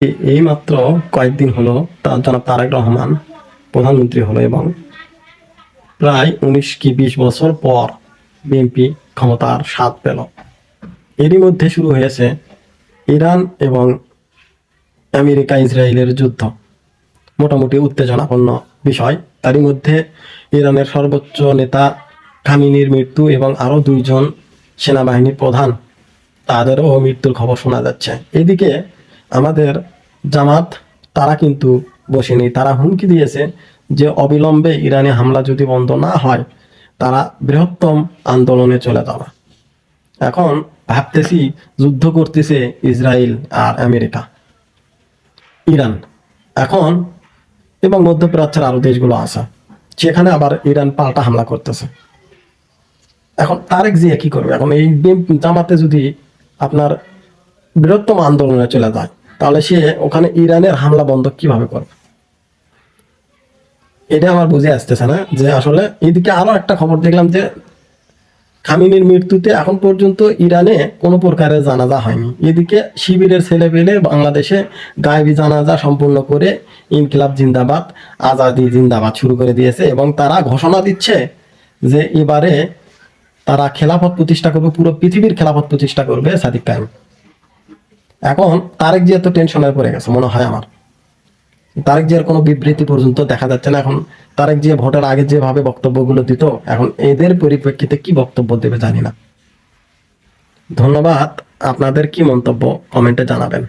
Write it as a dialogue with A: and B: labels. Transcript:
A: এই মাত্র কয়েকদিন হলো জনাব তারেক রহমান প্রধানমন্ত্রী হলো এবং প্রায় 19 কি 20 বছর পর বিএনপি ক্ষমতার স্বাদ পেল। এরই মধ্যে শুরু হয়েছে ইরান এবং আমেরিকা ইসরায়েলের যুদ্ধ, মোটামুটি উত্তেজনাপূর্ণ বিষয়। তারই মধ্যে ইরানের সর্বোচ্চ নেতা খামেনির মৃত্যু এবং আরও 2 জন সেনাবাহিনীর প্রধান তাদেরও মৃত্যুর খবর শোনা যাচ্ছে। এদিকে আমাদের জামাত তারা কিন্তু বসেনি, তারা হুমকি দিয়েছে যে অবিলম্বে ইরানে হামলা যদি বন্ধ না হয় তারা বৃহত্তম আন্দোলনে চলে যাবে। এখন ভাবতেছি যুদ্ধ করতেছে ইসরায়েল আর আমেরিকা, ইরান এখন এবং মধ্যপ্রাচ্যের আরো দেশগুলো আছে, সেখানে আবার ইরান পাল্টা হামলা করতেছে। এখন তারেক জিয়া কি করবে? এখন এই জামাতে যদি আপনার বৃহত্তম আন্দোলনে চলে যায় তাহলে সে ওখানে ইরানের হামলা বন্ধ কিভাবে করবে? এটা আমার বুঝে আসতেছে না। যে আসলে এইদিকে আরো একটা খবর দেখলাম যে খামেনির মৃত্যুতে এখন পর্যন্ত ইরানে কোনো প্রকারের জানাজা হয়নি। এদিকে শিবিরের ছেলে পেলে বাংলাদেশে গায়েবী জানাজা সম্পূর্ণ করে ইনকিলাব জিন্দাবাদ, আজাদি জিন্দাবাদ শুরু করে দিয়েছে এবং তারা ঘোষণা দিচ্ছে যে এবারে তারা খেলাফত প্রতিষ্ঠা করবে, পুরো পৃথিবীর খেলাফত প্রতিষ্ঠা করবে সাদিক কায়েম। এখন তারেক জিয়া তো টেনশনে পড়ে গেছে মনে হয় আমার। তারেক জিয়ার কোনো বিবৃতি পর্যন্ত দেখা যাচ্ছে না। এখন তারেক জিয়া ভোটের আগে যেভাবে বক্তব্যগুলো দিত, এখন এদের পরিপ্রেক্ষিতে কি বক্তব্য দেবে জানি না। ধন্যবাদ। আপনাদের কি মন্তব্য কমেন্টে জানাবেন।